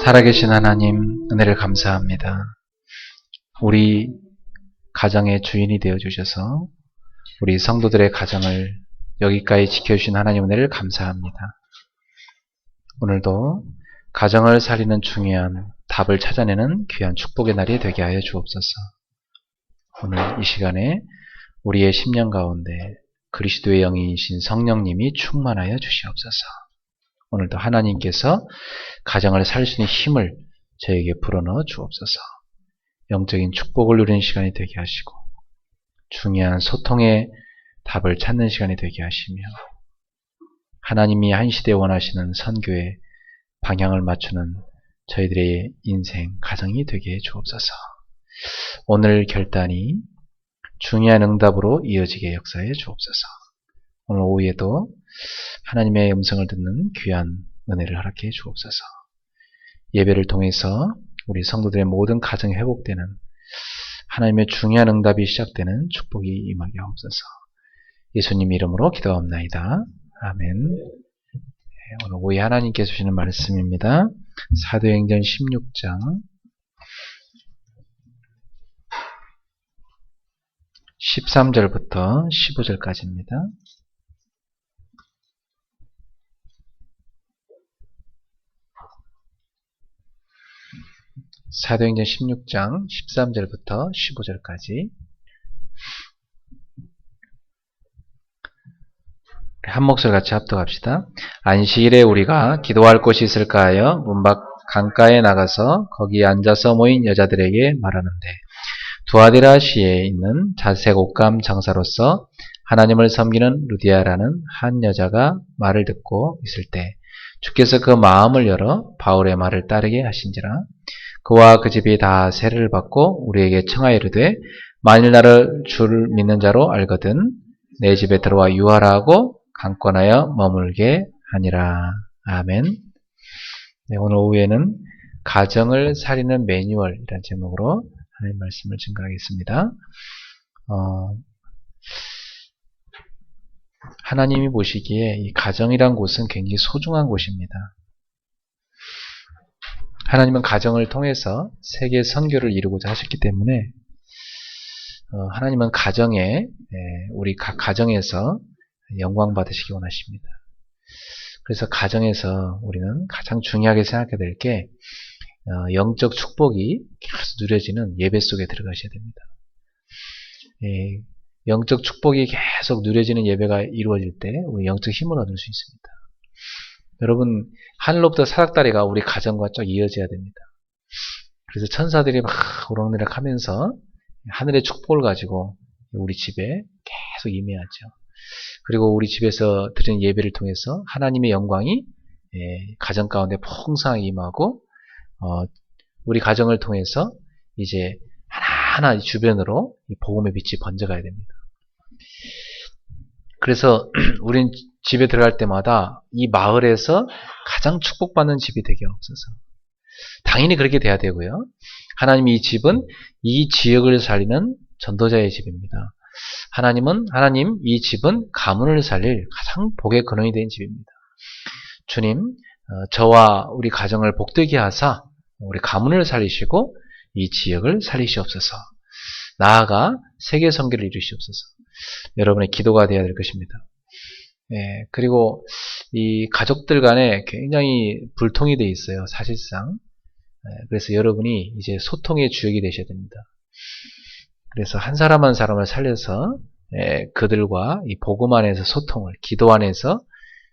살아계신 하나님, 은혜를 감사합니다. 우리 가정의 주인이 되어주셔서 우리 성도들의 가정을 여기까지 지켜주신 하나님 은혜를 감사합니다. 오늘도 가정을 살리는 중요한 답을 찾아내는 귀한 축복의 날이 되게 하여 주옵소서. 오늘 이 시간에 우리의 심령 가운데 그리스도의 영이신 성령님이 충만하여 주시옵소서. 오늘도 하나님께서 가정을 살 수 있는 힘을 저에게 불어넣어 주옵소서. 영적인 축복을 누리는 시간이 되게 하시고 중요한 소통의 답을 찾는 시간이 되게 하시며 하나님이 한 시대에 원하시는 선교의 방향을 맞추는 저희들의 인생, 가정이 되게 해 주옵소서. 오늘 결단이 중요한 응답으로 이어지게 역사해 주옵소서. 오늘 오후에도 하나님의 음성을 듣는 귀한 은혜를 허락해 주옵소서. 예배를 통해서 우리 성도들의 모든 가정이 회복되는 하나님의 중요한 응답이 시작되는 축복이 임하게 하옵소서. 예수님 이름으로 기도합나이다. 아멘. 오늘 오후에 하나님께서 주시는 말씀입니다. 사도행전 16장 13절부터 15절까지입니다. 사도행전 16장 13절부터 15절까지 한 목소리 같이 합독합시다. 안식일에 우리가 기도할 곳이 있을까 하여 문 밖 강가에 나가서 거기에 앉아서 모인 여자들에게 말하는데 두아디라시에 있는 자색 옷감 장사로서 하나님을 섬기는 루디아라는 한 여자가 말을 듣고 있을 때 주께서 그 마음을 열어 바울의 말을 따르게 하신지라. 그와 그 집이 다 세례를 받고 우리에게 청하여 이르되 만일 나를 주를 믿는 자로 알거든 내 집에 들어와 유하라 하고 강권하여 머물게 하니라. 아멘. 네, 오늘 오후에는 가정을 살리는 매뉴얼이라는 제목으로 하나님의 말씀을 증거하겠습니다. 하나님이 보시기에 이 가정이란 곳은 굉장히 소중한 곳입니다. 하나님은 가정을 통해서 세계 선교를 이루고자 하셨기 때문에 하나님은 가정에 우리 각 가정에서 영광 받으시기 원하십니다. 그래서 가정에서 우리는 가장 중요하게 생각해야 될 게 영적 축복이 계속 누려지는 예배 속에 들어가셔야 됩니다. 영적 축복이 계속 누려지는 예배가 이루어질 때 우리 영적 힘을 얻을 수 있습니다. 여러분, 하늘로부터 사닥다리가 우리 가정과 쭉 이어져야 됩니다. 그래서 천사들이 막 오락내락 하면서 하늘의 축복을 가지고 우리 집에 계속 임해야죠. 그리고 우리 집에서 드리는 예배를 통해서 하나님의 영광이 가정 가운데 풍성하게 임하고 우리 가정을 통해서 이제 하나하나 주변으로 이 복음의 빛이 번져가야 됩니다. 그래서 우린 집에 들어갈 때마다 이 마을에서 가장 축복받는 집이 되게 없어서 당연히 그렇게 돼야 되고요. 하나님이 이 집은 이 지역을 살리는 전도자의 집입니다. 하나님 이 집은 가문을 살릴 가장 복의 근원이 된 집입니다. 주님, 저와 우리 가정을 복되게 하사 우리 가문을 살리시고 이 지역을 살리시옵소서. 나아가 세계 선교를 이루시옵소서. 여러분의 기도가 되어야 될 것입니다. 그리고 이 가족들 간에 굉장히 불통이 되어 있어요. 사실상. 그래서 여러분이 이제 소통의 주역이 되셔야 됩니다. 그래서 한 사람 한 사람을 살려서 그들과 이 복음 안에서 소통을, 기도 안에서,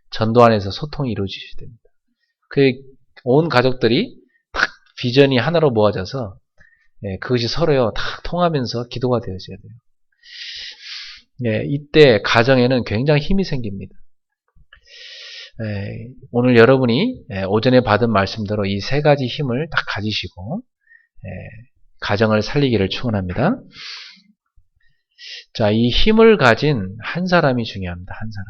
전도 안에서 소통이 이루어지셔야 됩니다. 온 가족들이 딱 비전이 하나로 모아져서 그것이 서로요 딱 통하면서 기도가 되어져야 돼요. 이때 가정에는 굉장히 힘이 생깁니다. 오늘 여러분이 오전에 받은 말씀대로 이 세 가지 힘을 딱 가지시고 가정을 살리기를 축원합니다. 자, 이 힘을 가진 한 사람이 중요합니다. 한 사람.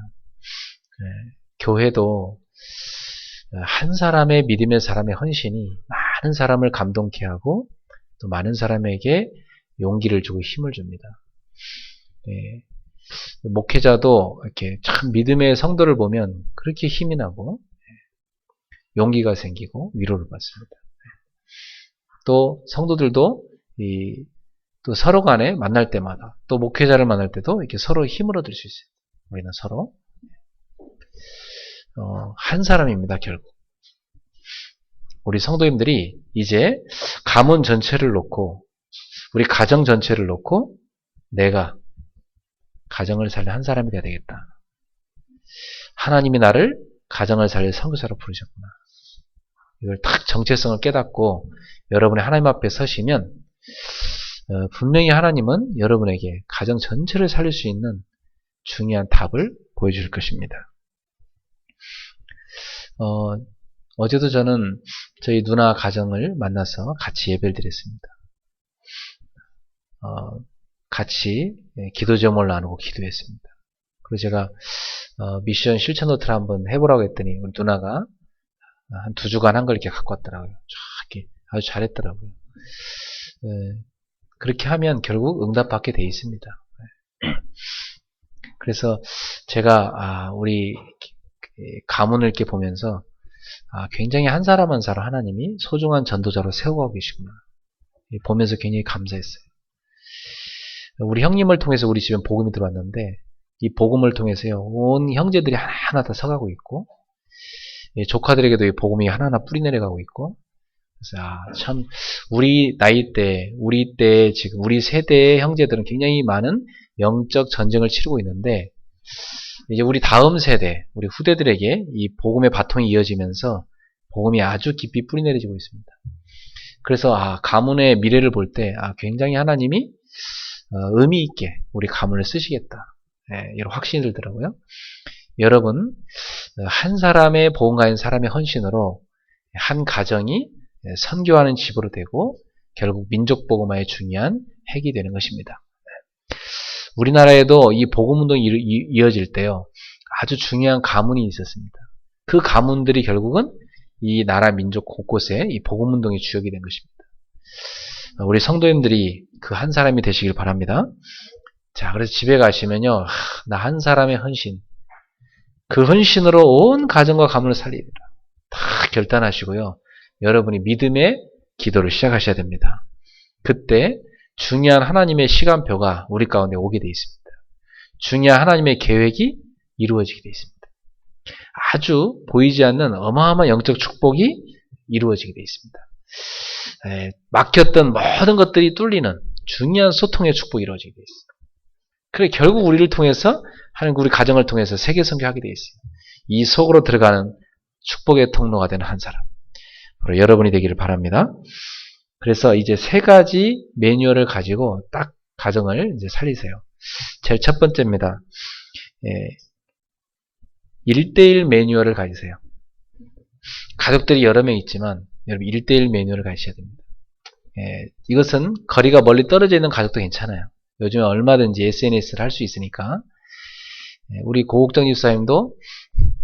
교회도 한 사람의 믿음의 사람의 헌신이 많은 사람을 감동케 하고 또 많은 사람에게 용기를 주고 힘을 줍니다. 목회자도 이렇게 참 믿음의 성도를 보면 그렇게 힘이 나고 용기가 생기고 위로를 받습니다. 또 성도들도 또 서로 간에 만날 때마다 또 목회자를 만날 때도 이렇게 서로 힘을 얻을 수 있어요. 우리는 서로 한 사람입니다. 결국 우리 성도님들이 이제 가문 전체를 놓고 우리 가정 전체를 놓고 내가 가정을 살릴 한 사람이 돼야 되겠다. 하나님이 나를 가정을 살릴 선교사로 부르셨구나. 이걸 딱 정체성을 깨닫고 여러분이 하나님 앞에 서시면 분명히 하나님은 여러분에게 가정 전체를 살릴 수 있는 중요한 답을 보여줄 것입니다. 어제도 저는 저희 누나 가정을 만나서 같이 예배를 드렸습니다. 같이 기도 제목을 나누고 기도했습니다. 그리고 제가 미션 실천 노트를 한번 해보라고 했더니 우리 누나가 한 2주간 한 걸 이렇게 갖고 왔더라고요. 이렇게 아주 잘했더라고요. 그렇게 하면 결국 응답받게 돼 있습니다. 그래서 제가 우리 가문을 이렇게 보면서 굉장히 한 사람 한 사람 하나님이 소중한 전도자로 세워가고 계시구나. 보면서 굉장히 감사했어요. 우리 형님을 통해서 우리 집에 복음이 들어왔는데 이 복음을 통해서요 온 형제들이 하나하나 다 서가고 있고 조카들에게도 이 복음이 하나하나 뿌리내려가고 있고 그래서 참 우리 나이 때 우리 때 지금 우리 세대의 형제들은 굉장히 많은 영적 전쟁을 치르고 있는데 이제 우리 다음 세대 우리 후대들에게 이 복음의 바통이 이어지면서 복음이 아주 깊이 뿌리내려지고 있습니다. 그래서 가문의 미래를 볼 때 굉장히 하나님이 의미 있게 우리 가문을 쓰시겠다. 이런 확신이 들더라고요. 여러분 한 사람의 보험가인 사람의 헌신으로 한 가정이 선교하는 집으로 되고 결국 민족 복음화의 중요한 핵이 되는 것입니다. 우리나라에도 이 복음운동이 이어질 때요 아주 중요한 가문이 있었습니다. 그 가문들이 결국은 이 나라 민족 곳곳에 이 복음운동의 주역이 된 것입니다. 우리 성도님들이 그 한 사람이 되시길 바랍니다. 자, 그래서 집에 가시면요 나 한 사람의 헌신 그 헌신으로 온 가정과 가문을 살리리라 다 결단하시고요 여러분이 믿음의 기도를 시작하셔야 됩니다. 그때 중요한 하나님의 시간표가 우리 가운데 오게 되어 있습니다. 중요한 하나님의 계획이 이루어지게 되어 있습니다. 아주 보이지 않는 어마어마한 영적 축복이 이루어지게 되어 있습니다. 막혔던 모든 것들이 뚫리는 중요한 소통의 축복이 이루어지게 되어 있습니다. 그래 결국 우리를 통해서 하나님 우리 가정을 통해서 세계 선교하게 되어 있어요. 이 속으로 들어가는 축복의 통로가 되는 한 사람 바로 여러분이 되기를 바랍니다. 그래서 이제 3가지 매뉴얼을 가지고 딱 가정을 이제 살리세요. 제일 첫 번째입니다. 1:1 매뉴얼을 가지세요. 가족들이 여러 명 있지만 여러분 1:1 매뉴얼을 가지셔야 됩니다. 이것은 거리가 멀리 떨어져 있는 가족도 괜찮아요. 요즘에 얼마든지 SNS를 할 수 있으니까 우리 고국정 집사님도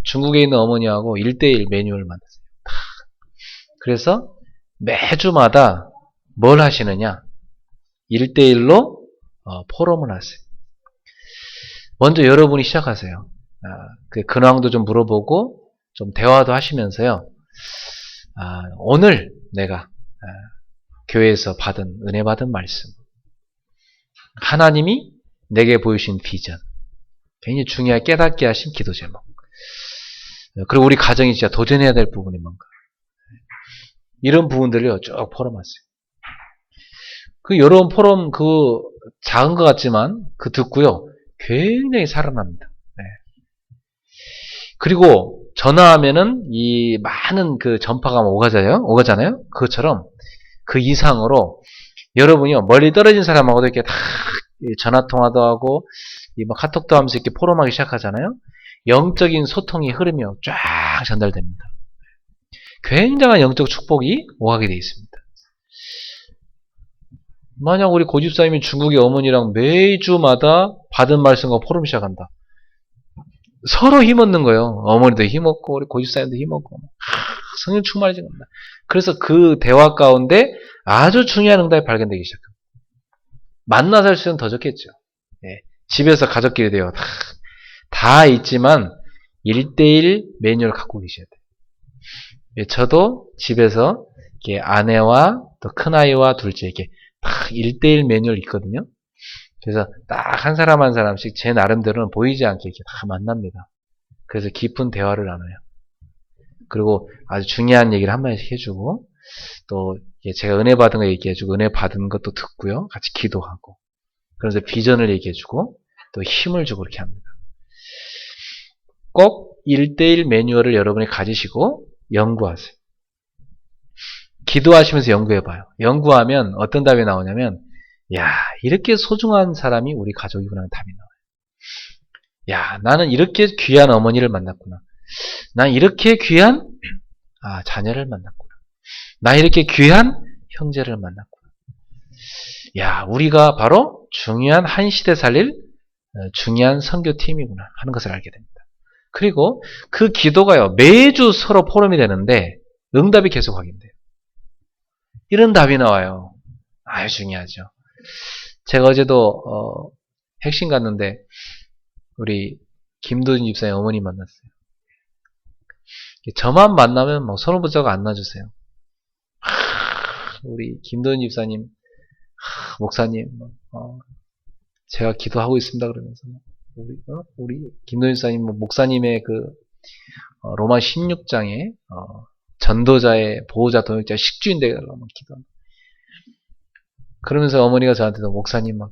중국에 있는 어머니하고 1:1 매뉴얼을 만드세요. 그래서 매주마다 뭘 하시느냐 1:1로 포럼을 하세요. 먼저 여러분이 시작하세요. 그 근황도 좀 물어보고 좀 대화도 하시면서요. 오늘 내가 교회에서 은혜 받은 말씀 하나님이 내게 보여주신 비전 굉장히 중요하게 깨닫게 하신 기도 제목 그리고 우리 가정이 진짜 도전해야 될 부분이 뭔가 이런 부분들을 쭉 포럼하세요. 여러분 포럼 작은 것 같지만 듣고요 굉장히 살아납니다. 그리고 전화하면은 이 많은 전파가 오가잖아요. 그것처럼 그 이상으로 여러분이요 멀리 떨어진 사람하고도 이렇게 다 전화통화도 하고 카톡도 하면서 이렇게 포럼하기 시작하잖아요. 영적인 소통이 흐름이 쫙 전달됩니다. 굉장한 영적 축복이 오가게 되어 있습니다. 만약 우리 고집사님이 중국의 어머니랑 매주마다 받은 말씀과 포럼 시작한다. 서로 힘없는 거예요. 어머니도 힘없고 우리 고집사님도 힘없고 성령 충만해진 겁니다. 그래서 그 대화 가운데 아주 중요한 응답이 발견되기 시작합니다. 만나서 할 수는 더 좋겠죠. 집에서 가족끼리 돼요. 다 있지만 1:1 매뉴얼 갖고 계셔야 돼요. 저도 집에서 이렇게 아내와 또 큰아이와 둘째에게 딱 1대1 매뉴얼 있거든요. 그래서 딱 한 사람 한 사람씩 제 나름대로는 보이지 않게 이렇게 다 만납니다. 그래서 깊은 대화를 나눠요. 그리고 아주 중요한 얘기를 한마디씩 해주고, 또 제가 은혜 받은 거 얘기해주고, 은혜 받은 것도 듣고요. 같이 기도하고, 그러면서 비전을 얘기해주고, 또 힘을 주고 그렇게 합니다. 꼭 1대1 매뉴얼을 여러분이 가지시고 연구하세요. 기도하시면서 연구해봐요. 연구하면 어떤 답이 나오냐면, 야, 이렇게 소중한 사람이 우리 가족이구나 하는 답이 나와요. 야, 나는 이렇게 귀한 어머니를 만났구나. 난 이렇게 귀한 자녀를 만났구나. 나 이렇게 귀한 형제를 만났구나. 야, 우리가 바로 중요한 한 시대 살릴 중요한 선교팀이구나 하는 것을 알게 됩니다. 그리고 그 기도가요, 매주 서로 포럼이 되는데 응답이 계속 확인돼요. 이런 답이 나와요. 아주 중요하죠. 제가 어제도 핵심 갔는데 우리 김도진 집사님 어머니 만났어요. 저만 만나면 뭐 손을 붙잡고 안 놔주세요. 우리 김도진 집사님, 목사님, 제가 기도하고 있습니다. 그러면서 우리 김도진 집사님, 목사님의 그 로마 16장에 전도자의 보호자, 동역자, 식주인 되달라고 기도합니다. 그러면서 어머니가 저한테도 목사님 막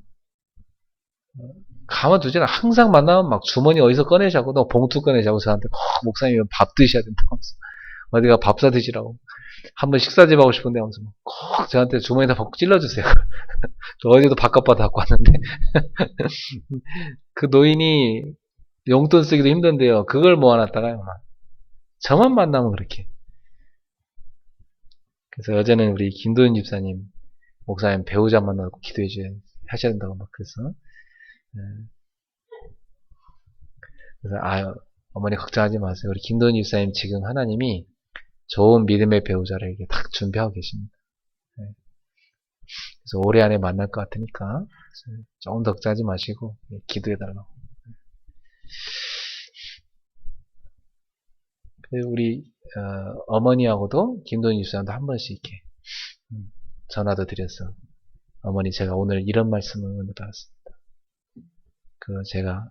가만두지 않아. 항상 만나면 막 주머니 어디서 꺼내자고, 너 봉투 꺼내자고 저한테 목사님 밥 드셔야 된다고 어디가 밥 사 드시라고 한번 식사집 하고 싶은데 하면서 꼭 저한테 주머니에다 밥 찔러주세요. 어제도 밥값받아 갖고 왔는데 그 노인이 용돈 쓰기도 힘든데요. 그걸 모아놨다가요. 저만 만나면 그렇게. 그래서 어제는 우리 김도현 집사님, 목사님 배우자 만나고 기도해 하셔야 된다고 막 그래서. 그래서 어머니 걱정하지 마세요. 우리 김도현 집사님 지금 하나님이 좋은 믿음의 배우자를 이렇게 딱 준비하고 계십니다. 그래서 올해 안에 만날 것 같으니까 조금 더 걱정하지 마시고 기도해달라고. 우리 어머니하고도 김도현 집사님도 한 번씩 이렇게 전화도 드려서 어머니 제가 오늘 이런 말씀을 받았습니다. 제가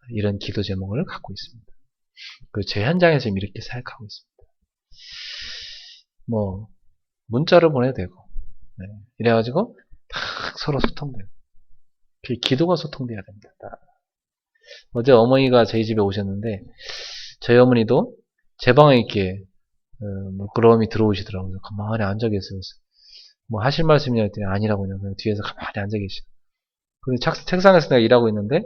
이런 기도 제목을 갖고 있습니다. 제 현장에서 지금 이렇게 사역하고 있습니다. 뭐 문자로 보내도 되고 이래가지고 딱 서로 소통돼요. 기도가 소통돼야 됩니다. 어제 어머니가 저희 집에 오셨는데 저희 어머니도 제 방에 이렇게 물끄러미 들어오시더라고요. 가만히 앉아 계세요. 뭐 하실 말씀이냐 했더니 아니라고 그냥 뒤에서 가만히 앉아 계시죠. 근데 책상에서 내가 일하고 있는데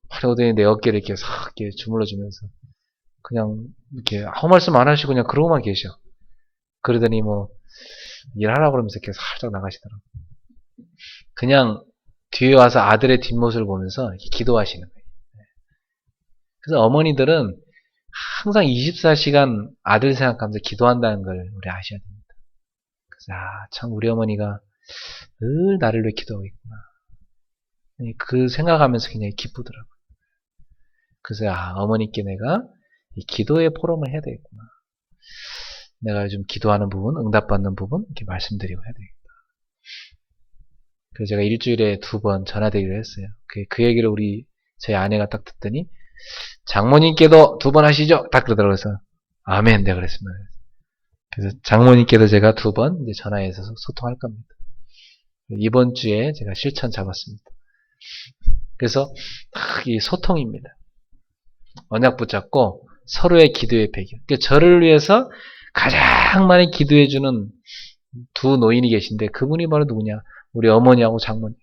바로 오더니 내 어깨를 이렇게 싹 이렇게 주물러주면서 그냥 이렇게 아무 말씀 안 하시고 그냥 그러고만 계셔. 그러더니 뭐 일하라 그러면서 이렇게 살짝 나가시더라고요. 그냥 뒤에 와서 아들의 뒷모습을 보면서 이렇게 기도하시는 거예요. 그래서 어머니들은 항상 24시간 아들 생각하면서 기도한다는 걸 우리 아셔야 됩니다. 그래서 참 우리 어머니가 늘 나를 위해 기도하고 있구나. 그 생각하면서 굉장히 기쁘더라고요. 그래서 어머니께 내가 이 기도의 포럼을 해야 되겠구나. 내가 요즘 기도하는 부분, 응답받는 부분 이렇게 말씀드리고 해야 되겠다. 그래서 제가 일주일에 2번 전화드리기로 했어요. 그 얘기를 저희 아내가 딱 듣더니 장모님께도 2번 하시죠? 딱 그러더라고요. 그래서 아멘 내가 그랬습니다. 그래서 장모님께도 제가 2번 이제 전화해서 소통할 겁니다. 이번 주에 제가 실천 잡았습니다. 그래서 딱 이 소통입니다. 언약 붙잡고 서로의 기도의 배경. 그러니까 저를 위해서 가장 많이 기도해주는 두 노인이 계신데 그분이 바로 누구냐? 우리 어머니하고 장모님.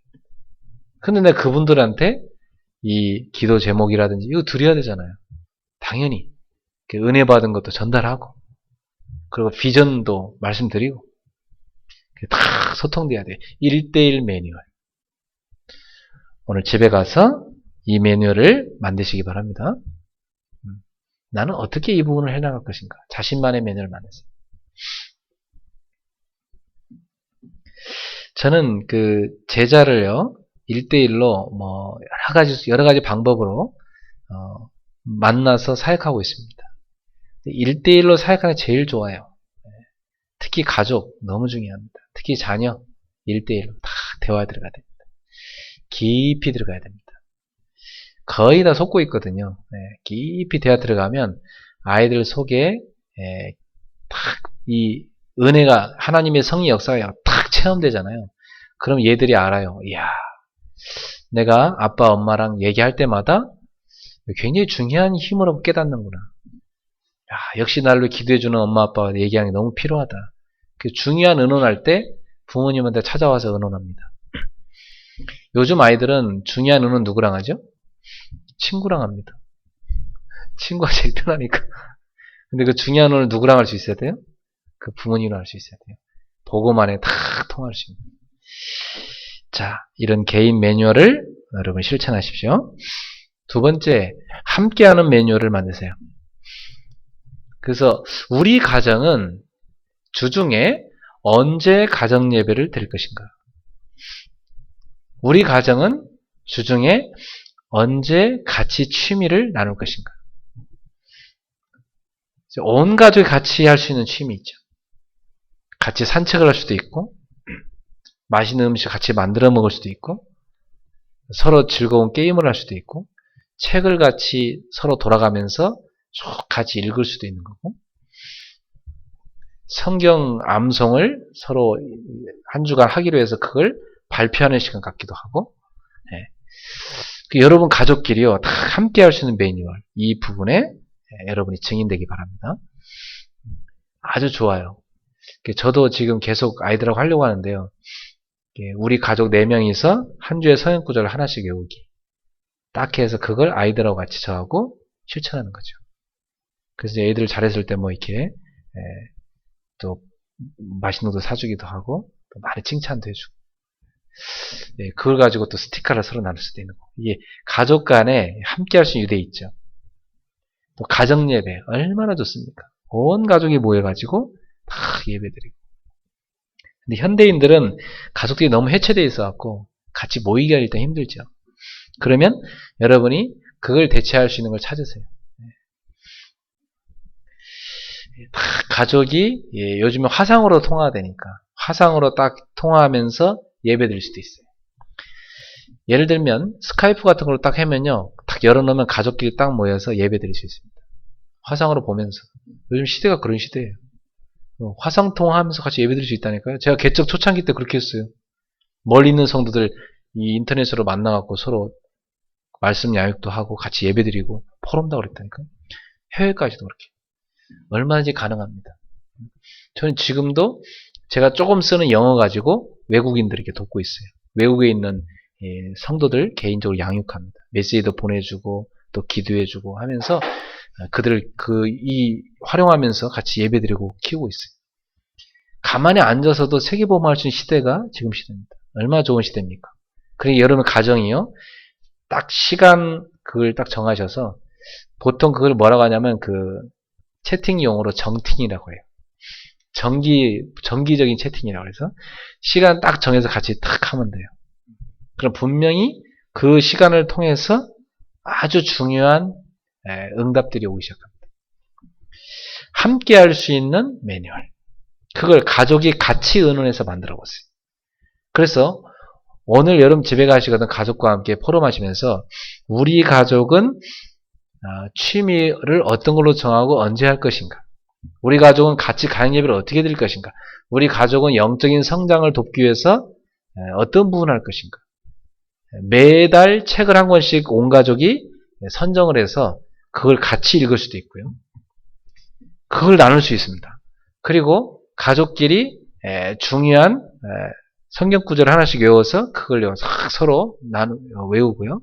근데 내가 그분들한테 이 기도 제목이라든지 이거 드려야 되잖아요. 당연히 은혜 받은 것도 전달하고 그리고 비전도 말씀드리고 다 소통돼야 돼. 1대1 매뉴얼. 오늘 집에 가서 이 매뉴얼을 만드시기 바랍니다. 나는 어떻게 이 부분을 해나갈 것인가? 자신만의 매뉴얼을 만드세요. 저는 제자를요, 1대1로 뭐 여러 가지 방법으로 만나서 사역하고 있습니다. 1대1로 사역하는 게 제일 좋아요. 특히 가족 너무 중요합니다. 특히 자녀 1대1로 다 대화 들어가야 됩니다. 깊이 들어가야 됩니다. 거의 다 속고 있거든요. 깊이 대화 들어가면 아이들 속에 탁 이 은혜가 하나님의 성의 역사가 탁 체험되잖아요. 그럼 얘들이 알아요. 이야, 내가 아빠 엄마랑 얘기할 때마다 굉장히 중요한 힘으로 깨닫는구나. 야, 역시 나를 기도해주는 엄마 아빠가 얘기하는 게 너무 필요하다. 그 중요한 의논할 때 부모님한테 찾아와서 의논합니다. 요즘 아이들은 중요한 의논 누구랑 하죠? 친구랑 합니다. 친구가 제일 편하니까. 근데 그 중요한 의논을 누구랑 할 수 있어야 돼요? 그 부모님이랑 할 수 있어야 돼요. 보고만에 다 통할 수 있는. 자, 이런 개인 매뉴얼을 여러분 실천하십시오. 두 번째, 함께하는 매뉴얼을 만드세요. 그래서 우리 가정은 주중에 언제 가정 예배를 드릴 것인가? 우리 가정은 주중에 언제 같이 취미를 나눌 것인가? 온 가족이 같이 할 수 있는 취미 있죠. 같이 산책을 할 수도 있고, 맛있는 음식 같이 만들어 먹을 수도 있고, 서로 즐거운 게임을 할 수도 있고, 책을 같이 서로 돌아가면서 쭉 같이 읽을 수도 있는 거고, 성경 암송을 서로 한 주간 하기로 해서 그걸 발표하는 시간 갖기도 하고, 여러분 가족끼리요 다 함께 할 수 있는 매뉴얼, 이 부분에 여러분이 증인되기 바랍니다. 아주 좋아요. 저도 지금 계속 아이들하고 하려고 하는데요. 우리 가족 4명이서 한 주에 성경 구절을 하나씩 외우기. 딱 해서 그걸 아이들하고 같이 저하고 실천하는 거죠. 그래서 애들 잘했을 때 뭐 이렇게 또 맛있는 것도 사주기도 하고 또 많이 칭찬도 해주고. 그걸 가지고 또 스티커를 서로 나눌 수도 있는 거. 이게 가족 간에 함께 할 수 있는 유대 있죠. 또 가정 예배 얼마나 좋습니까? 온 가족이 모여가지고 다 예배드리고. 근데 현대인들은 가족들이 너무 해체되어 있어갖고 같이 모이기가 일단 힘들죠. 그러면 여러분이 그걸 대체할 수 있는 걸 찾으세요. 다 가족이 요즘에 화상으로 통화가 되니까 화상으로 딱 통화하면서 예배드릴 수도 있어요. 예를 들면 스카이프 같은 걸로 딱 하면요, 딱 열어놓으면 가족끼리 딱 모여서 예배드릴 수 있습니다. 화상으로 보면서. 요즘 시대가 그런 시대예요. 화상 통화하면서 같이 예배드릴 수 있다니까요. 제가 개척 초창기 때 그렇게 했어요. 멀리 있는 성도들 이 인터넷으로 만나갖고 서로 말씀 양육도 하고 같이 예배드리고 포럼도 그랬다니까요. 해외까지도 그렇게. 얼마든지 가능합니다. 저는 지금도 제가 조금 쓰는 영어 가지고 외국인들에게 돕고 있어요. 외국에 있는 성도들 개인적으로 양육합니다. 메시지도 보내주고 또 기도해주고 하면서 그들을 활용하면서 같이 예배드리고 키우고 있어요. 가만히 앉아서도 세계보험할 수 있는 시대가 지금 시대입니다. 얼마나 좋은 시대입니까? 그러니까 여러분 가정이요, 딱 시간 그걸 딱 정하셔서 보통 그걸 뭐라고 하냐면 그 채팅 용어로 정팅이라고 해요. 정기적인 채팅이라고 해서 시간 딱 정해서 같이 딱 하면 돼요. 그럼 분명히 그 시간을 통해서 아주 중요한 응답들이 오기 시작합니다. 함께 할 수 있는 매뉴얼. 그걸 가족이 같이 의논해서 만들어 보세요. 그래서 오늘 여러분 집에 가시거든 가족과 함께 포럼하시면서 우리 가족은 취미를 어떤 걸로 정하고 언제 할 것인가? 우리 가족은 같이 가정 예배를 어떻게 드릴 것인가? 우리 가족은 영적인 성장을 돕기 위해서 어떤 부분을 할 것인가? 매달 책을 한 권씩 온 가족이 선정을 해서 그걸 같이 읽을 수도 있고요. 그걸 나눌 수 있습니다. 그리고 가족끼리 중요한 성경 구절을 하나씩 외워서 그걸 서로 외우고요.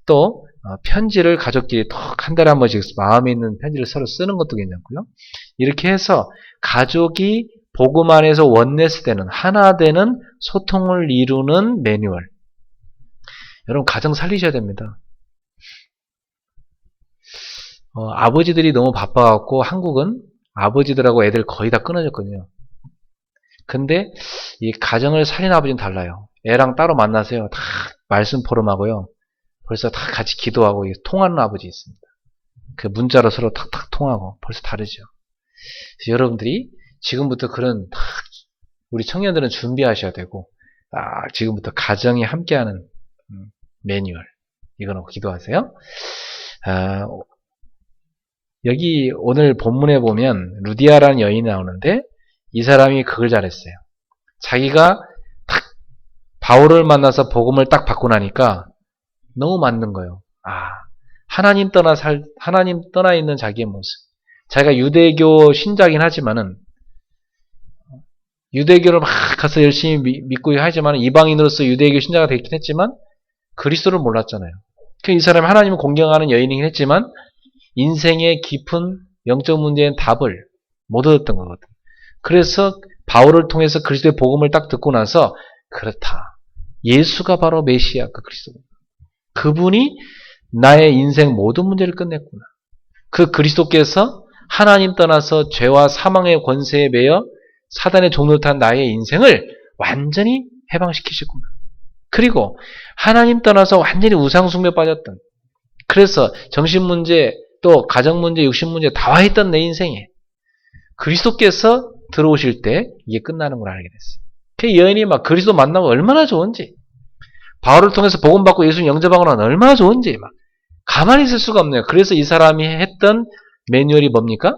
또 편지를 가족끼리 한 달에 한 번씩 마음에 있는 편지를 서로 쓰는 것도 괜찮고요. 이렇게 해서 가족이 복음 안에서 원네스 되는 하나 되는 소통을 이루는 매뉴얼. 여러분 가정 살리셔야 됩니다. 아버지들이 너무 바빠갖고 한국은 아버지들하고 애들 거의 다 끊어졌거든요. 근데 이 가정을 살린 아버지는 달라요. 애랑 따로 만나세요. 다 말씀 포럼하고요. 벌써 다 같이 기도하고 통하는 아버지 있습니다. 그 문자로 서로 탁탁 통하고 벌써 다르죠. 그래서 여러분들이 지금부터 그런 우리 청년들은 준비하셔야 되고, 지금부터 가정이 함께하는 매뉴얼. 이거 놓고 기도하세요. 여기 오늘 본문에 보면 루디아라는 여인이 나오는데 이 사람이 그걸 잘했어요. 자기가 딱 바울을 만나서 복음을 딱 받고 나니까 너무 맞는 거예요. 하나님 떠나 있는 자기의 모습. 자기가 유대교 신자긴 하지만은 유대교를 막 가서 열심히 믿고 하지만 이방인으로서 유대교 신자가 됐긴 했지만 그리스도를 몰랐잖아요. 이 사람이 하나님을 공경하는 여인이긴 했지만 인생의 깊은 영적 문제엔 답을 못 얻었던 거거든. 그래서 바울을 통해서 그리스도의 복음을 딱 듣고 나서 그렇다. 예수가 바로 메시아 그 그리스도. 그분이 나의 인생 모든 문제를 끝냈구나. 그 그리스도께서 하나님 떠나서 죄와 사망의 권세에 매여 사단의 종로를 탄 나의 인생을 완전히 해방시키시구나. 그리고 하나님 떠나서 완전히 우상숭배에 빠졌던, 그래서 정신문제 또 가정문제 육신문제 다 와있던 내 인생에 그리스도께서 들어오실 때 이게 끝나는 걸 알게 됐어요. 그 여인이 막 그리스도 만나고 얼마나 좋은지, 바울을 통해서 복음받고 예수님 영접하고 나면 얼마나 좋은지 막 가만히 있을 수가 없네요. 그래서 이 사람이 했던 매뉴얼이 뭡니까?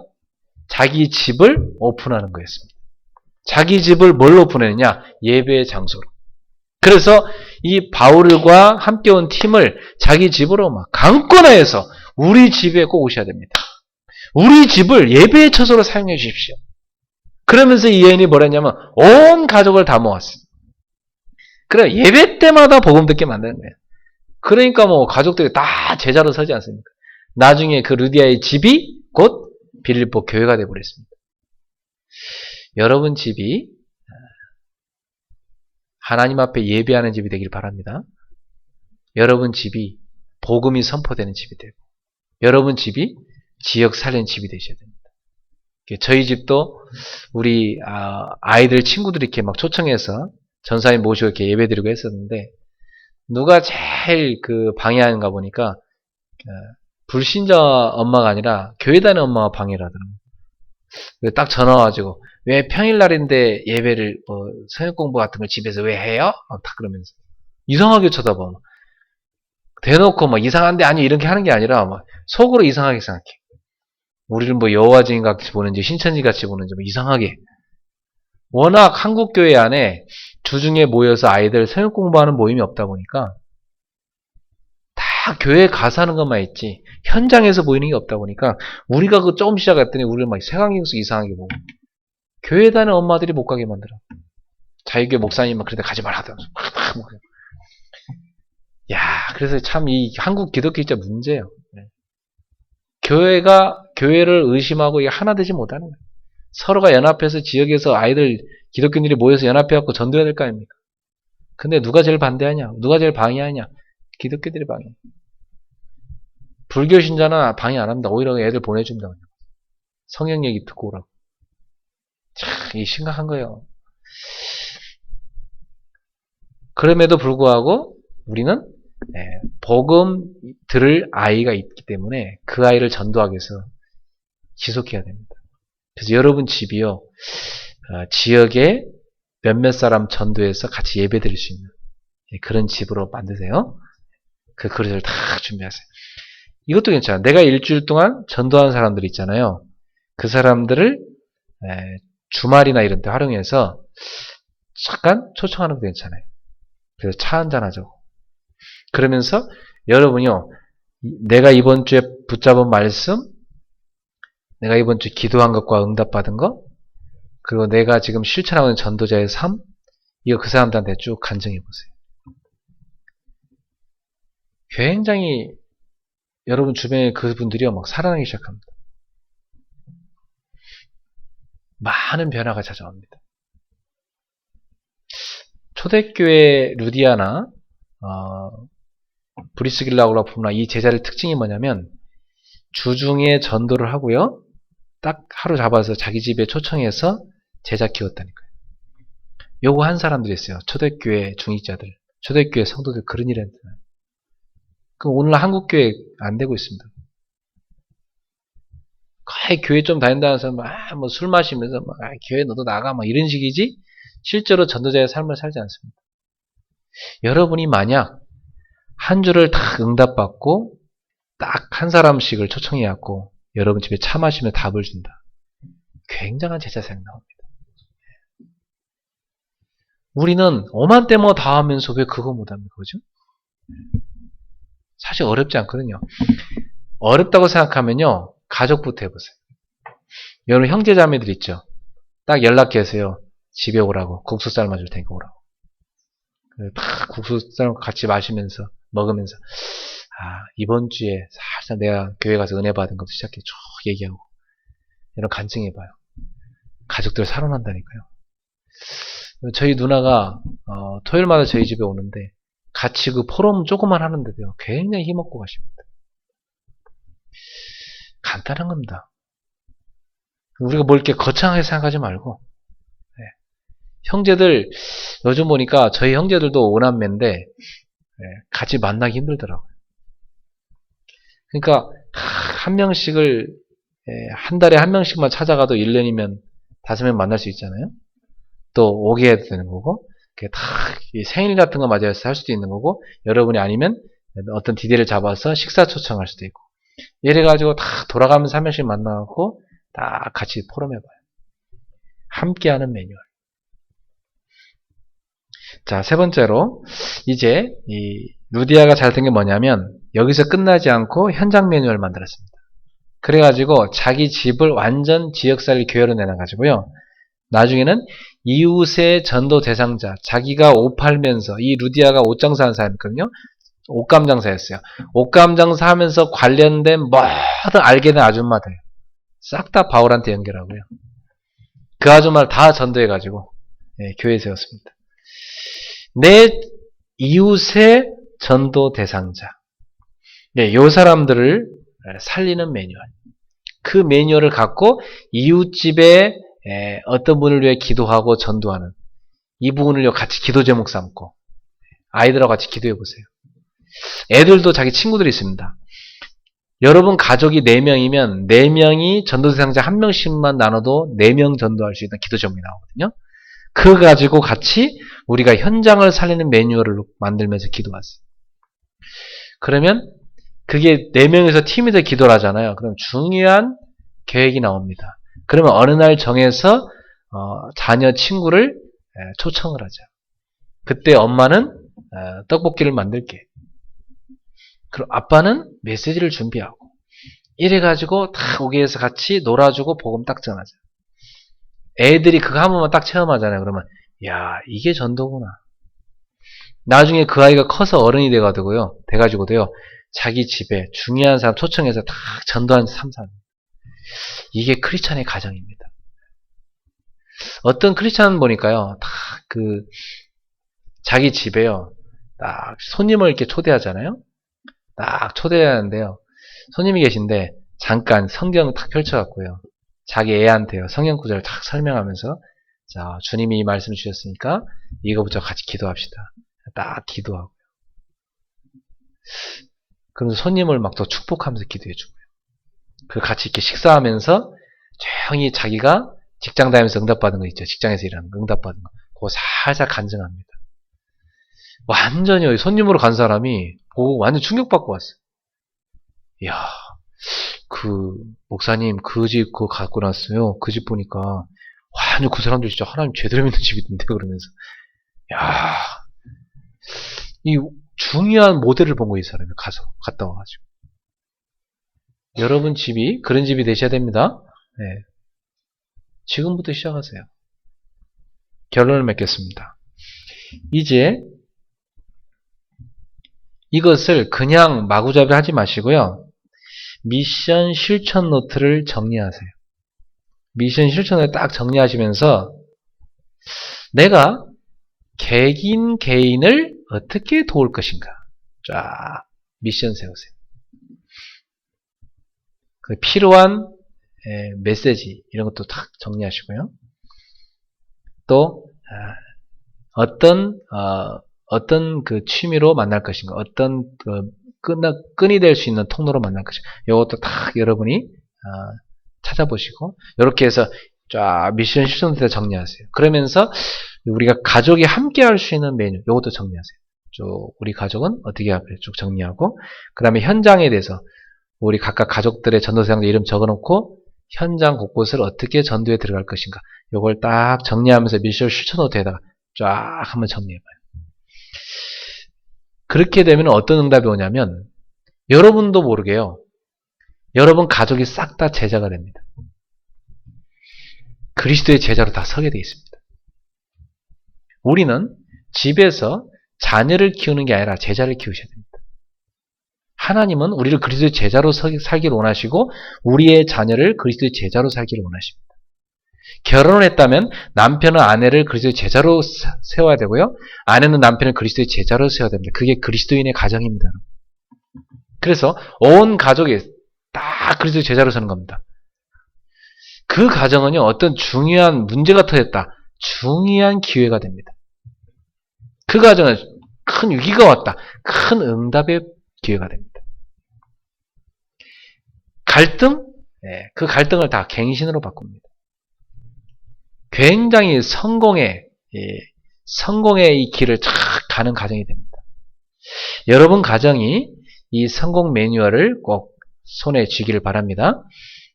자기 집을 오픈하는 거였습니다. 자기 집을 뭘로 오픈했느냐? 예배의 장소로. 그래서 이 바울과 함께 온 팀을 자기 집으로 막 강권화해서 우리 집에 꼭 오셔야 됩니다. 우리 집을 예배의 처소로 사용해 주십시오. 그러면서 이 여인이 뭐랬냐면 온 가족을 다 모았어요. 그래, 예배 때마다 복음 듣게 만드는 거예요. 그러니까 뭐 가족들이 다 제자로 서지 않습니까? 나중에 그 루디아의 집이 곧 빌립보 교회가 되어버렸습니다. 여러분 집이 하나님 앞에 예배하는 집이 되길 바랍니다. 여러분 집이 복음이 선포되는 집이 되고, 여러분 집이 지역 살리는 집이 되셔야 됩니다. 저희 집도 우리 아이들 친구들이 이렇게 막 초청해서 전사님 모시고 이렇게 예배드리고 했었는데, 누가 제일 그 방해하는가 보니까 불신자 엄마가 아니라 교회 다니는 엄마가 방해를 하더라고요. 딱 전화 와가지고 왜 평일날인데 예배를 새벽 공부 같은 걸 집에서 왜 해요? 다 그러면서 이상하게 쳐다봐. 대놓고 막 이상한데 아니 이렇게 하는 게 아니라 막 속으로 이상하게 생각해. 우리를 뭐 여호와 증인 같이 보는지 신천지 같이 보는지 뭐 이상하게. 워낙 한국 교회 안에 주중에 모여서 아이들 새벽 공부하는 모임이 없다 보니까 다 교회 가서 하는 것만 있지 현장에서 보이는 게 없다 보니까 우리가 그 조금 시작했더니 우리를 막 색안경에서 이상하게 보고 교회 다니는 엄마들이 못 가게 만들어. 자유교회 목사님은 그런데 가지 말라 하더라고. 야, 그래서 참 이 한국 기독교 진짜 문제예요. 교회를 의심하고 이게 하나 되지 못하는 거예요. 서로가 연합해서 지역에서 아이들 기독교인들이 모여서 연합해갖고 전도해야 될 거 아닙니까? 근데 누가 제일 반대하냐? 누가 제일 방해하냐? 기독교들이 방해. 불교 신자는 방해 안 합니다. 오히려 애들 보내준다. 성경 얘기 듣고 오라고. 참, 이게 심각한 거예요. 그럼에도 불구하고 우리는 복음 들을 아이가 있기 때문에 그 아이를 전도하기 위해서 지속해야 됩니다. 그래서 여러분 집이요, 지역에 몇몇 사람 전도해서 같이 예배 드릴 수 있는 그런 집으로 만드세요. 그 그릇을 다 준비하세요. 이것도 괜찮아요. 내가 일주일 동안 전도하는 사람들 있잖아요. 그 사람들을 주말이나 이런 데 활용해서 잠깐 초청하는 것도 괜찮아요. 그래서 차 한잔 하자고. 그러면서 여러분이요, 내가 이번 주에 붙잡은 말씀, 내가 이번 주에 기도한 것과 응답받은 것, 그리고 내가 지금 실천하고 있는 전도자의 삶, 이거 그 사람들한테 쭉 간증해 보세요. 굉장히 여러분 주변에 그분들이요 막 살아나기 시작합니다. 많은 변화가 찾아옵니다. 초대교회 루디아나 브리스길라오라 보면 이 제자의 특징이 뭐냐면 주중에 전도를 하고요, 딱 하루 잡아서 자기 집에 초청해서 제자 키웠다니까요. 요거 한 사람들이 있어요. 초대교회 중직자들, 초대교회 성도들 그런 일 했잖아요. 그 오늘날 한국교회 안 되고 있습니다. 거의 교회 좀 다닌다는 사람 뭐 술 마시면서 교회 너도 나가 막 이런 식이지 실제로 전도자의 삶을 살지 않습니다. 여러분이 만약 한 주를 다 응답받고 딱 한 사람씩을 초청해갖고 여러분 집에 차 마시면 답을 준다. 굉장한 제자사역 나옵니다. 우리는 오만 때 뭐 다 하면서 왜 그거 못합니까? 그죠? 사실 어렵지 않거든요. 어렵다고 생각하면요. 가족부터 해보세요. 여러분 형제자매들 있죠? 딱 연락해서요. 집에 오라고. 국수 삶아줄 테니까 오라고. 딱 국수 삶 같이 마시면서 먹으면서 이번 주에 살짝 내가 교회 가서 은혜 받은 것도 시작해 쭉 얘기하고 이런 간증해봐요. 가족들 살아난다니까요. 저희 누나가 토요일마다 저희 집에 오는데 같이 그 포럼 조금만 하는데도요. 굉장히 힘없고 가십니다. 간단한 겁니다. 우리가 뭘 이렇게 거창하게 생각하지 말고 형제들 요즘 보니까 저희 형제들도 오남매인데 같이 만나기 힘들더라고요. 그러니까 한 명씩을 한 달에 한 명씩만 찾아가도 1년이면 5명 만날 수 있잖아요. 또 오게 해도 되는 거고 다 생일 같은 거 맞아서 할 수도 있는 거고 여러분이 아니면 어떤 디데이를 잡아서 식사 초청할 수도 있고 이래가지고 다 돌아가면서 한 명씩 만나고 다 같이 포럼해봐요. 함께하는 매뉴얼. 자, 세 번째로 이제 이 루디아가 잘 된 게 뭐냐면 여기서 끝나지 않고 현장 매뉴얼을 만들었습니다. 그래가지고 자기 집을 완전 지역살리 교회로 내놔가지고요. 나중에는 이웃의 전도 대상자, 자기가 옷 팔면서 이 루디아가 옷 장사하는 사람이거든요. 옷감 장사였어요. 옷감 장사하면서 관련된 모든 알게 된 아줌마들 싹 다 바울한테 연결하고요. 그 아줌마를 다 전도해가지고 교회에 세웠습니다. 내 이웃의 전도 대상자. 이 사람들을 살리는 매뉴얼. 그 매뉴얼을 갖고 이웃집에 어떤 분을 위해 기도하고 전도하는 이 부분을 같이 기도 제목 삼고 아이들하고 같이 기도해 보세요. 애들도 자기 친구들이 있습니다. 여러분 가족이 4명이면 4명이 전도 대상자 1명씩만 나눠도 4명 전도할 수 있는 기도 제목이 나오거든요. 그거 가지고 같이 우리가 현장을 살리는 매뉴얼을 만들면서 기도하세요. 그러면 그게 4명에서 팀이 돼 기도를 하잖아요. 그럼 중요한 계획이 나옵니다. 그러면 어느 날 정해서 자녀 친구를 초청을 하죠. 그때 엄마는 떡볶이를 만들게. 그럼 아빠는 메시지를 준비하고 이래가지고 다 오게 해서 같이 놀아주고 복음 딱 전하죠. 애들이 그거 한 번만 딱 체험하잖아요. 그러면 야 이게 전도구나. 나중에 그 아이가 커서 어른이 돼가지고도요. 자기 집에 중요한 사람 초청해서 다 전도한 삶. 이게 크리스찬의 가정입니다. 어떤 크리스찬 보니까요. 다 자기 집에요. 딱 손님을 이렇게 초대하잖아요. 딱 초대하는데요. 손님이 계신데 잠깐 성경 딱 펼쳐갖고요. 자기 애한테요. 성경 구절을 딱 설명하면서 자 주님이 이 말씀 주셨으니까 이거부터 같이 기도합시다. 딱 기도하고요. 그러면서 손님을 막 더 축복하면서 기도해주고요. 그 같이 이렇게 식사하면서 조용히 자기가 직장 다니면서 응답받은 거 있죠. 직장에서 일하는 거, 응답받은 거. 그거 살살 간증합니다. 완전히 손님으로 간 사람이 보고 완전 충격받고 왔어요. 이야, 목사님 그 집 그거 갖고 났어요. 그 집 보니까 완전 그 사람들 진짜 하나님 제대로 믿는 집인데 그러면서 야, 이 중요한 모델을 본 거 이 사람이 갔다 와가지고. 여러분 집이 그런 집이 되셔야 됩니다. 네. 지금부터 시작하세요. 결론을 맺겠습니다. 이제 이것을 그냥 마구잡이 하지 마시고요. 미션 실천 노트를 정리하세요. 미션 실천을 딱 정리하시면서 내가 개인을 어떻게 도울 것인가 쫙 미션 세우세요. 필요한 메시지 이런 것도 딱 정리하시고요. 또 어떤 그 취미로 만날 것인가, 어떤 끈이 될 수 있는 통로로 만날 것인가, 이것도 딱 여러분이 찾아보시고 이렇게 해서 쫙 미션 실천부터 정리하세요. 그러면서 우리가 가족이 함께 할 수 있는 메뉴, 이것도 정리하세요. 쭉 우리 가족은 어떻게 할까 쭉 정리하고, 그 다음에 현장에 대해서 우리 각각 가족들의 전도사역자 이름 적어놓고 현장 곳곳을 어떻게 전도에 들어갈 것인가, 이걸 딱 정리하면서 미션 실천 노트에다가 쫙 한번 정리해봐요. 그렇게 되면 어떤 응답이 오냐면 여러분도 모르게요, 여러분 가족이 싹 다 제자가 됩니다. 그리스도의 제자로 다 서게 되어 있습니다. 우리는 집에서 자녀를 키우는 게 아니라 제자를 키우셔야 됩니다. 하나님은 우리를 그리스도의 제자로 살기를 원하시고 우리의 자녀를 그리스도의 제자로 살기를 원하십니다. 결혼을 했다면 남편은 아내를 그리스도의 제자로 세워야 되고요, 아내는 남편을 그리스도의 제자로 세워야 됩니다. 그게 그리스도인의 가정입니다. 그래서 온 가족이 딱 그리스도의 제자로 서는 겁니다. 그 가정은요, 어떤 중요한 문제가 터졌다, 중요한 기회가 됩니다. 그 가정은 큰 위기가 왔다, 큰 응답의 기회가 됩니다. 갈등? 그 갈등을 다 갱신으로 바꿉니다. 굉장히 성공의 이 길을 쫙 가는 가정이 됩니다. 여러분 가정이 이 성공 매뉴얼을 꼭 손에 쥐기를 바랍니다.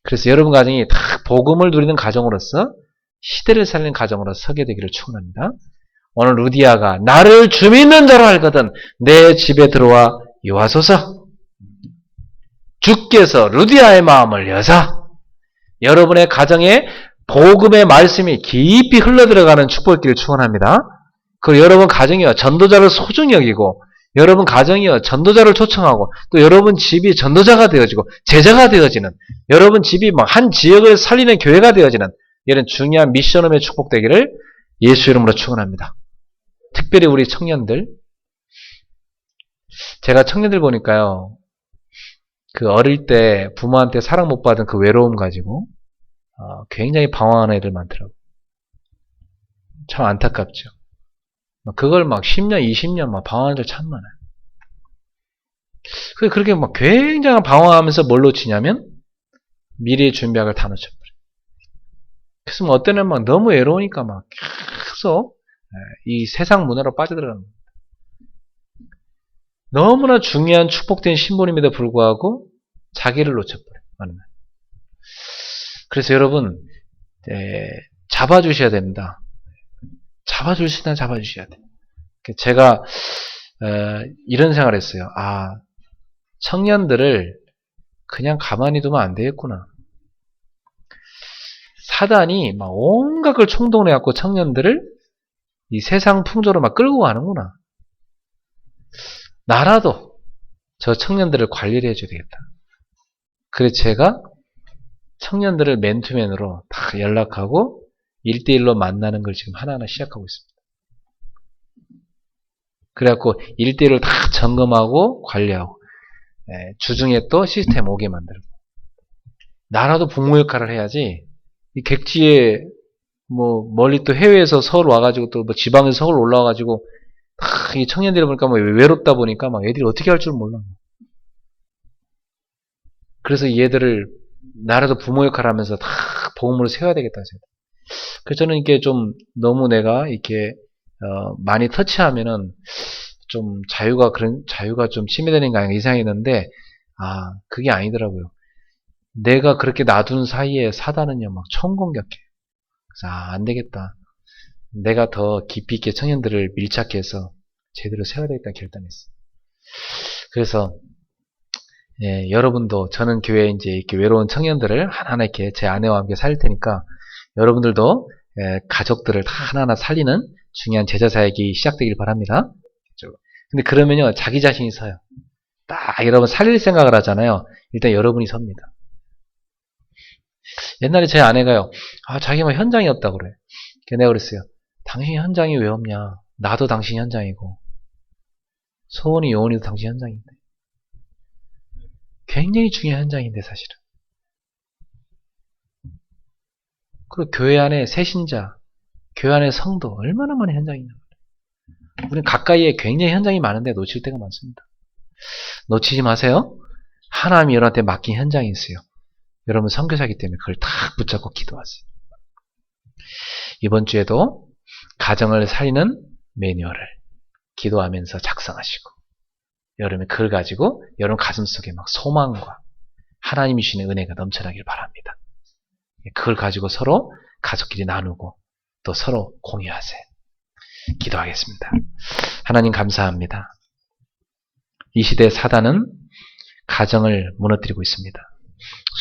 그래서 여러분 가정이 딱 복음을 누리는 가정으로서 시대를 살리는 가정으로 서게 되기를 축원합니다. 오늘 루디아가 나를 주 믿는 자로 알거든 내 집에 들어와 요하소서. 주께서 루디아의 마음을 여사 여러분의 가정에 복음의 말씀이 깊이 흘러들어가는 축복기를 축원합니다. 그리고 여러분 가정이요, 전도자를 소중히 여기고, 여러분 가정이요, 전도자를 초청하고, 또 여러분 집이 전도자가 되어지고 제자가 되어지는, 여러분 집이 한 지역을 살리는 교회가 되어지는 이런 중요한 미션홈의 축복되기를 예수 이름으로 축원합니다. 특별히 우리 청년들, 제가 청년들 보니까요, 그 어릴 때 부모한테 사랑 못 받은 그 외로움 가지고 굉장히 방황하는 애들 많더라고요. 참 안타깝죠. 그걸 막 10년, 20년 막 방황하는 애들 참 많아요. 그렇게 막 굉장히 방황하면서 뭘 놓치냐면 미래의 준비학을 다 놓쳐버려요. 그래서 뭐 어떤 애는 막 너무 외로우니까 막 계속 이 세상 문화로 빠져들어가는 거예요. 너무나 중요한 축복된 신분임에도 불구하고 자기를 놓쳐버려요. 그래서 여러분 잡아주셔야 됩니다. 잡아줄 수 있다면 잡아주셔야 돼요. 제가 이런 생각을 했어요. 청년들을 그냥 가만히 두면 안 되겠구나. 사단이 막 온갖 걸 총동원해갖고 청년들을 이 세상 풍조로 막 끌고 가는구나. 나라도 저 청년들을 관리를 해줘야 되겠다. 그래서 제가 청년들을 맨투맨으로 다 연락하고 1대1로 만나는 걸 지금 하나하나 시작하고 있습니다. 그래갖고 1대1을 다 점검하고 관리하고 주중에 또 시스템 오게 만들고, 나라도 부모 역할을 해야지 이 객지에 뭐 멀리 또 해외에서 서울 와가지고 또 뭐 지방에서 서울 올라와가지고 이 청년들이 보니까 뭐 외롭다 보니까 막 애들이 어떻게 할 줄 몰라. 그래서 얘들을 나라도 부모 역할을 하면서 다 복음으로 세워야 되겠다 생각. 그래서 저는 이게 좀 너무 내가 이렇게 많이 터치하면은 좀 자유가 좀 침해되는 거 아닌가 이 생각했는데, 그게 아니더라고요. 내가 그렇게 놔둔 사이에 사단은요 막 총공격해. 그래서 안 되겠다. 내가 더 깊이 있게 청년들을 밀착해서 제대로 세워야 되겠다 결단했어. 그래서 여러분도, 저는 교회에 이제 이렇게 외로운 청년들을 하나하나 이렇게 제 아내와 함께 살릴 테니까 여러분들도 가족들을 다 하나하나 살리는 중요한 제자 사역이 시작되길 바랍니다. 근데 그러면요 자기 자신이 서요. 딱 여러분 살릴 생각을 하잖아요. 일단 여러분이 섭니다. 옛날에 제 아내가요, 자기가 현장이 없다고 그래. 내가 그랬어요. 당신이 현장이 왜 없냐? 나도 당신 현장이고 소원이 요원이도 당신 현장인데, 굉장히 중요한 현장인데 사실은. 그리고 교회 안에 새신자, 교회 안에 성도 얼마나 많은 현장이 있냐. 우리는 가까이에 굉장히 현장이 많은데 놓칠 때가 많습니다. 놓치지 마세요. 하나님이 여러분한테 맡긴 현장이 있어요. 여러분 선교사이기 때문에 그걸 딱 붙잡고 기도하세요. 이번 주에도 가정을 살리는 매뉴얼을 기도하면서 작성하시고 여러분의 그걸 가지고 여러분 가슴속에 막 소망과 하나님이 주시는 은혜가 넘쳐나길 바랍니다. 그걸 가지고 서로 가족끼리 나누고 또 서로 공유하세요. 기도하겠습니다. 하나님 감사합니다. 이 시대 사단은 가정을 무너뜨리고 있습니다.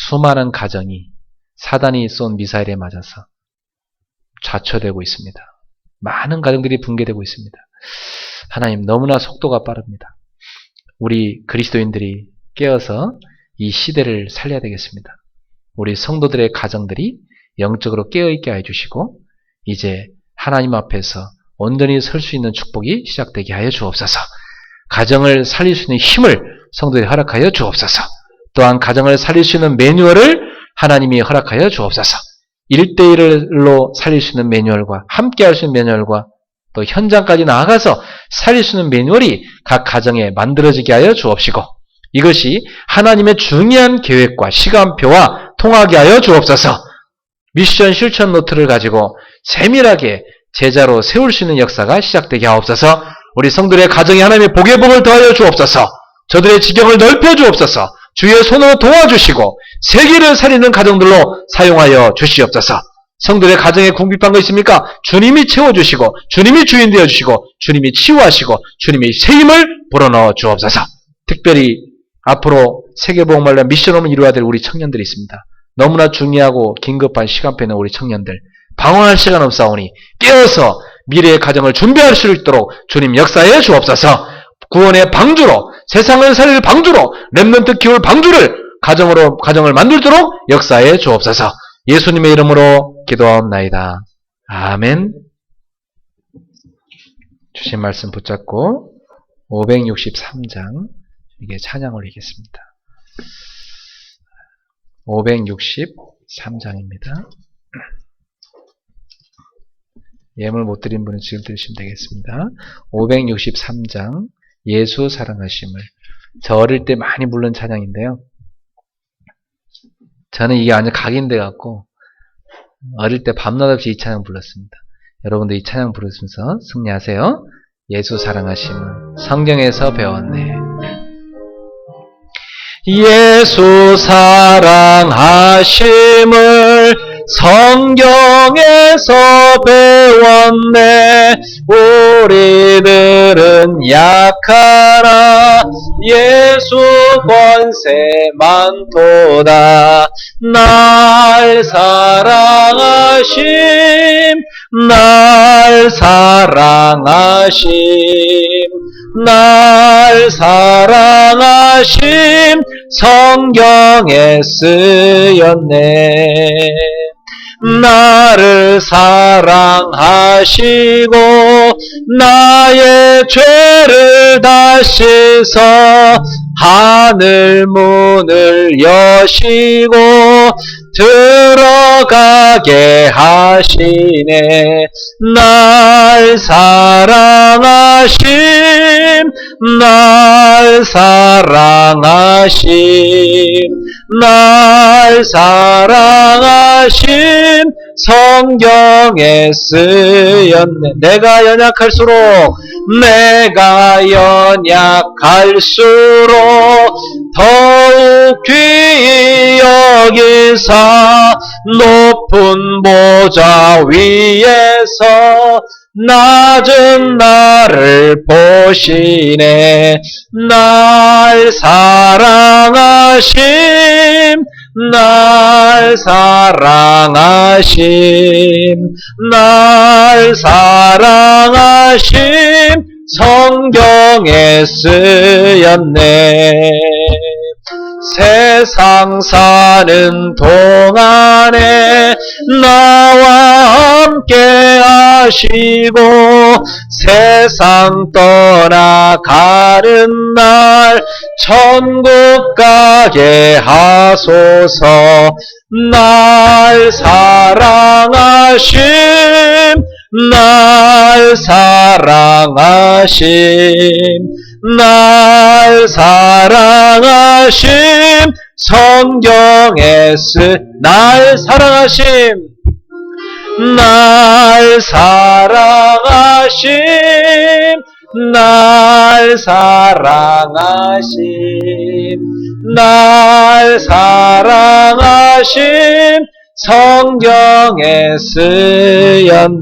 수많은 가정이 사단이 쏜 미사일에 맞아서 좌초되고 있습니다. 많은 가정들이 붕괴되고 있습니다. 하나님 너무나 속도가 빠릅니다. 우리 그리스도인들이 깨어서 이 시대를 살려야 되겠습니다. 우리 성도들의 가정들이 영적으로 깨어있게 해주시고 이제 하나님 앞에서 온전히 설 수 있는 축복이 시작되게 하여 주옵소서. 가정을 살릴 수 있는 힘을 성도들이 허락하여 주옵소서. 또한 가정을 살릴 수 있는 매뉴얼을 하나님이 허락하여 주옵소서. 1대1로 살릴 수 있는 매뉴얼과 함께 할 수 있는 매뉴얼과 또 현장까지 나아가서 살릴 수 있는 매뉴얼이 각 가정에 만들어지게 하여 주옵시고 이것이 하나님의 중요한 계획과 시간표와 통하게 하여 주옵소서. 미션 실천 노트를 가지고 세밀하게 제자로 세울 수 있는 역사가 시작되게 하옵소서. 우리 성도들의 가정에 하나님의 복의 복을 더하여 주옵소서. 저들의 지경을 넓혀 주옵소서. 주의 손으로 도와주시고 세계를 살리는 가정들로 사용하여 주시옵소서. 성도들의 가정에 궁핍한 거 있습니까? 주님이 채워주시고 주님이 주인 되어주시고 주님이 치유하시고 주님이 세임을 불어넣어 주옵소서. 특별히 앞으로 세계복음을 미션홈을 이루어야 될 우리 청년들이 있습니다. 너무나 중요하고 긴급한 시간표에 있는 우리 청년들 방황할 시간 없사오니 깨어서 미래의 가정을 준비할 수 있도록 주님 역사해 주옵소서. 구원의 방주로 세상을 살릴 방주로 렘넌트 키울 방주를 가정을 만들도록 역사해 주옵소서. 예수님의 이름으로 기도하옵나이다. 아멘. 주신 말씀 붙잡고 563장 이게 찬양 올리겠습니다. 563장입니다. 예물 못 드린 분은 지금 들으시면 되겠습니다. 563장 예수 사랑하심을 저 어릴 때 많이 부른 찬양인데요. 저는 이게 완전 각인돼 갖고 어릴 때 밤낮 없이 이 찬양 불렀습니다. 여러분도 이 찬양 부르시면서 승리하세요. 예수 사랑하심을 성경에서 배웠네. 예수 사랑하심을 성경에서 배웠네. 우리들은 약하나 예수 권세 많도다. 날 사랑하심 날 사랑하심 날 사랑하심 성경에 쓰였네. 나를 사랑하시고 나의 죄를 다 씻어 하늘 문을 여시고 들어가게 하시네. 날 사랑하심 날 사랑하심 날 사랑하심 성경에 쓰였네. 내가 연약할수록 더욱 귀히 여기사 높은 보좌 위에서 낮은 나를 보시네. 날 사랑하심 날 사랑하심 날 사랑하심 성경에 쓰였네. 세상 사는 동안에 나와 함께 하시고 세상 떠나가는 날 천국 가게 하소서. 날 사랑하심 날 사랑하심 날 사랑하심 성경에 날 사랑하심 날 사랑하심, 날 사랑하심, 날 사랑하심, 성경에 쓰였네.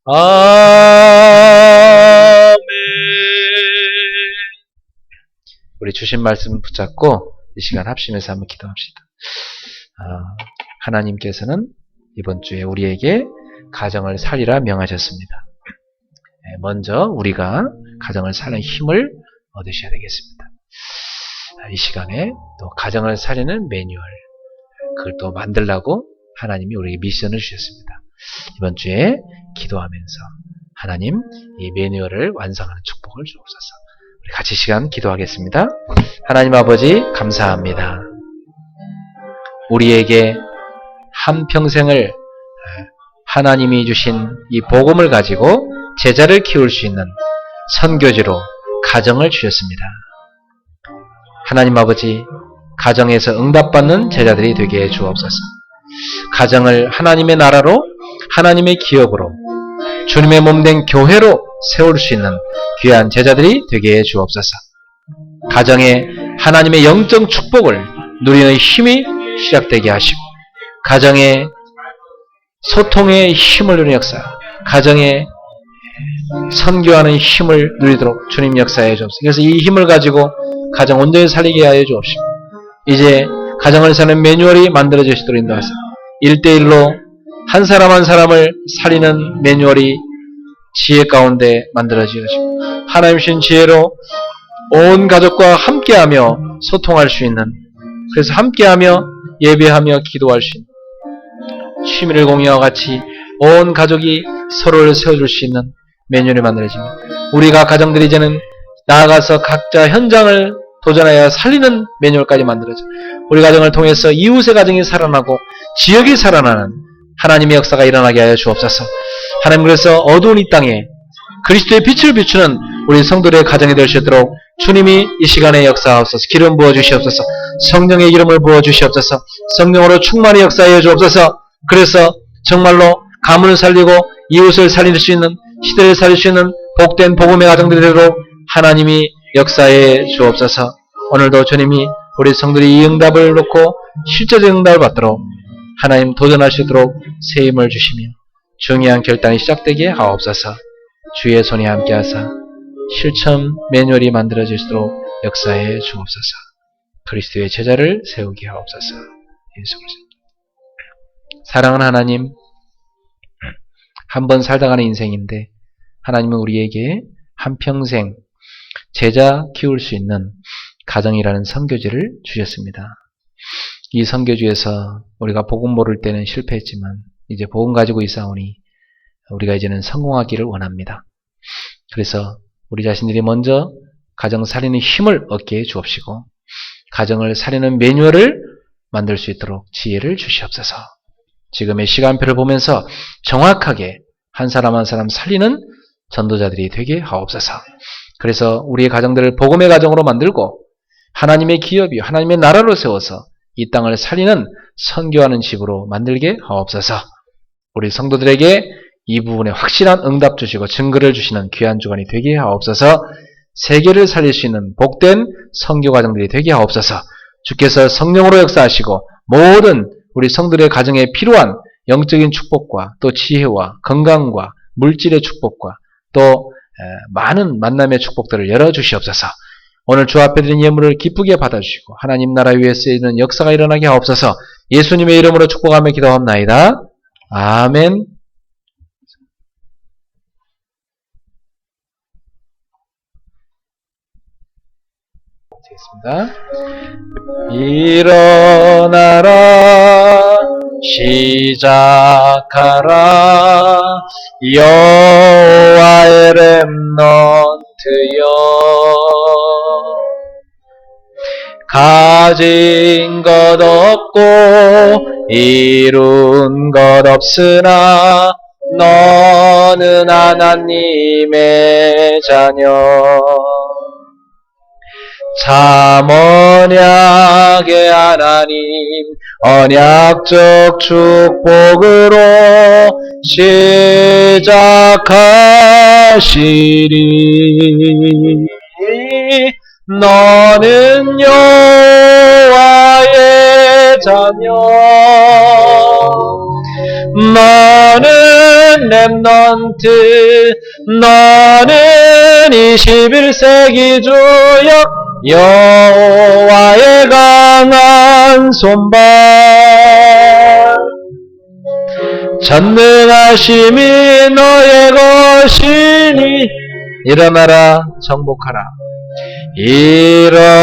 아멘. 우리 주신 말씀 붙잡고 이 시간 합심해서 한번 기도합시다. 하나님께서는 이번 주에 우리에게 가정을 살리라 명하셨습니다. 먼저 우리가 가정을 사는 힘을 얻으셔야 되겠습니다. 이 시간에 또 가정을 살리는 매뉴얼, 그걸 또 만들라고 하나님이 우리에게 미션을 주셨습니다. 이번 주에 기도하면서 하나님 이 매뉴얼을 완성하는 축복을 주옵소서. 우리 같이 시간 기도하겠습니다. 하나님 아버지 감사합니다. 우리에게 한평생을 하나님이 주신 이 복음을 가지고 제자를 키울 수 있는 선교지로 가정을 주셨습니다. 하나님 아버지, 가정에서 응답받는 제자들이 되게 해 주옵소서. 가정을 하나님의 나라로, 하나님의 기업으로, 주님의 몸된 교회로 세울 수 있는 귀한 제자들이 되게 해 주옵소서. 가정에 하나님의 영적 축복을 누리는 힘이 시작되게 하시고, 가정에 소통의 힘을 누리는 역사, 가정에 선교하는 힘을 누리도록 주님 역사해 주옵소서. 그래서 이 힘을 가지고 가정 온전히 살리게 하여 주옵시고, 이제 가정을 사는 매뉴얼이 만들어지시도록 인도하소서. 1대1로 한 사람 한 사람을 살리는 매뉴얼이 지혜 가운데 만들어지시고, 하나님 주신 지혜로 온 가족과 함께하며 소통할 수 있는, 그래서 함께하며 예배하며 기도할 수 있는, 취미를 공유하고 같이 온 가족이 서로를 세워줄 수 있는 매뉴얼이 만들어집니다. 우리가 가정들이 이제는 나아가서 각자 현장을 도전하여 살리는 매뉴얼까지 만들어져, 우리 가정을 통해서 이웃의 가정이 살아나고 지역이 살아나는 하나님의 역사가 일어나게 하여 주옵소서. 하나님, 그래서 어두운 이 땅에 그리스도의 빛을 비추는 우리 성도들의 가정이 될 수 있도록 주님이 이 시간에 역사하옵소서. 기름 부어주시옵소서. 성령의 기름을 부어주시옵소서. 성령으로 충만히 역사하여 주옵소서. 그래서 정말로 가문을 살리고 이웃을 살릴 수 있는, 시대를 살릴 수 있는 복된 복음의 가정들이 되도록 하나님이 역사해 주옵소서. 오늘도 주님이 우리 성들이 이 응답을 놓고 실제적 응답을 받도록 하나님 도전할 수 있도록 새 힘을 주시며 중요한 결단이 시작되게 하옵소서. 주의 손이 함께하사 실천 매뉴얼이 만들어질수록 역사해 주옵소서. 그리스도의 제자를 세우게 하옵소서. 예수 그리스도. 사랑하는 하나님, 한번 살다 가는 인생인데 하나님은 우리에게 한평생 제자 키울 수 있는 가정이라는 선교지를 주셨습니다. 이 선교지에서 우리가 복음 모를 때는 실패했지만 이제 복음 가지고 있사오니 우리가 이제는 성공하기를 원합니다. 그래서 우리 자신들이 먼저 가정 살리는 힘을 얻게 해 주옵시고, 가정을 살리는 매뉴얼을 만들 수 있도록 지혜를 주시옵소서. 지금의 시간표를 보면서 정확하게 한 사람 한 사람 살리는 전도자들이 되게 하옵소서. 그래서 우리의 가정들을 복음의 가정으로 만들고 하나님의 기업이 하나님의 나라로 세워서 이 땅을 살리는 선교하는 집으로 만들게 하옵소서. 우리 성도들에게 이 부분에 확실한 응답 주시고 증거를 주시는 귀한 주간이 되게 하옵소서. 세계를 살릴 수 있는 복된 선교 가정들이 되게 하옵소서. 주께서 성령으로 역사하시고 모든 우리 성도들의 가정에 필요한 영적인 축복과 또 지혜와 건강과 물질의 축복과 또 많은 만남의 축복들을 열어주시옵소서. 오늘 주 앞에 드린 예물을 기쁘게 받아주시고 하나님 나라 위에 쓰이는 역사가 일어나게 하옵소서. 예수님의 이름으로 축복하며 기도합나이다. 아멘. 되겠습니다. 일어나라 시작하라 여호와의 렘넌트여, 가진 것 없고 이룬 것 없으나 너는 하나님의 자녀. 잠언야 너연하게 하나님 언약적 축복으로 시작하시리. 너는 여호와의 자녀, 너는 렘넌트, 너는 21세기 주역 여호와의 강한 손발, 전능하심이 너의 것이니 일어나라 정복하라, 일어나라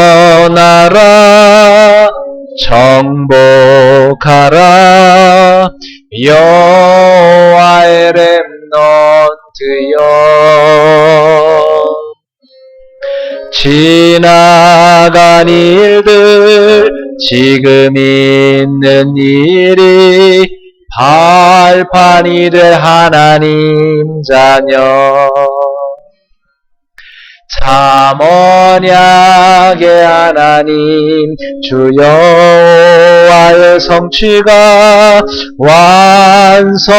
정복하라 여호와의 렘넌트여. 지나간 일들 지금 있는 일이 발판이 될 하나님 자녀, 참 언약의 하나님 주 여호와의 성취가 완성되리니.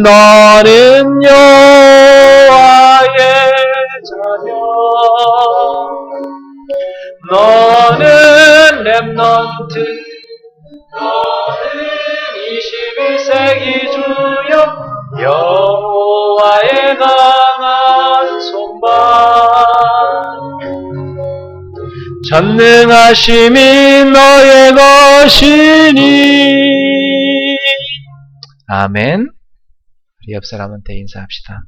너는 여호와의 자녀, 너는 렘넌트, 너는 21세기 주역 여호와의 강한 손발, 전능하심이 너의 것이니. 아멘. 우리 옆 사람한테 인사합시다.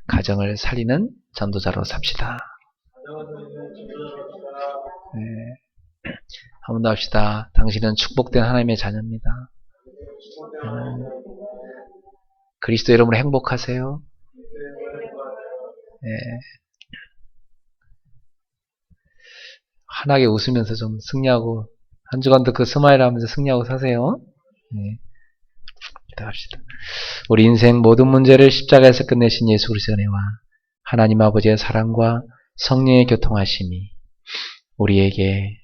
가정을 살리는 전도자로 삽시다. 네. 한 번 더 합시다. 당신은 축복된 하나님의 자녀입니다. 그리스도 이름으로 행복하세요. 네. 환하게 웃으면서 좀 승리하고, 한 주간도 그 스마일 하면서 승리하고 사세요. 네. 기도합시다. 우리 인생 모든 문제를 십자가에서 끝내신 예수 그리스도의 은혜와 하나님 아버지의 사랑과 성령의 교통하심이 우리에게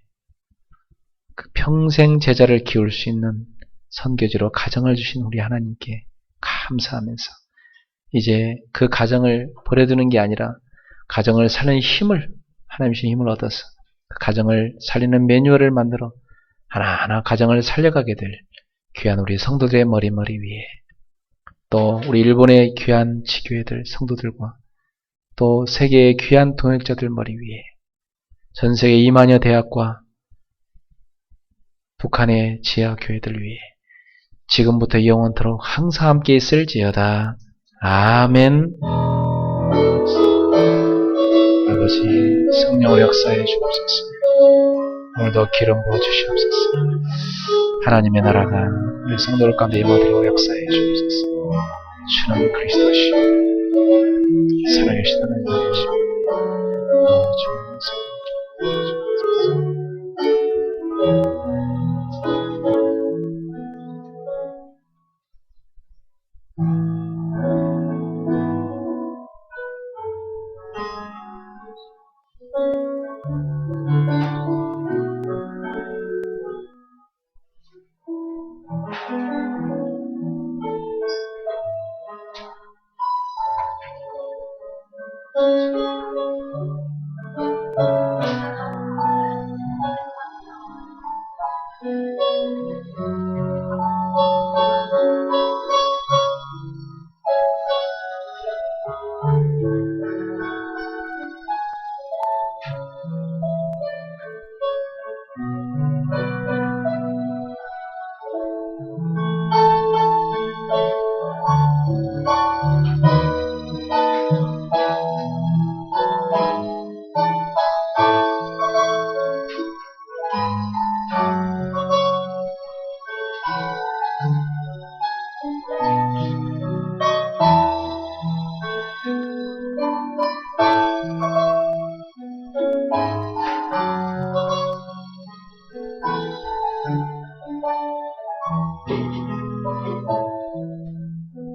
그 평생 제자를 키울 수 있는 선교지로 가정을 주신 우리 하나님께 감사하면서 이제 그 가정을 버려두는 게 아니라 가정을 살리는 힘을, 하나님 주신 힘을 얻어서 그 가정을 살리는 매뉴얼을 만들어 하나하나 가정을 살려가게 될 귀한 우리 성도들의 머리 위에, 또 우리 일본의 귀한 지교회들 성도들과 또 세계의 귀한 동역자들 머리 위에, 전세계 2만여 대학과 북한의 지하 교회들 위에 지금부터 영원토록 항상 함께 있을지어다. 아멘. 아버지, 성령을 역사해 주옵소서. 오늘도 기름 부어주시옵소서. 하나님의 나라가 우리 성도들 가운데 임하도록 역사해 주옵소서. 주는 그리스도시요 살아계신 하나님이시오.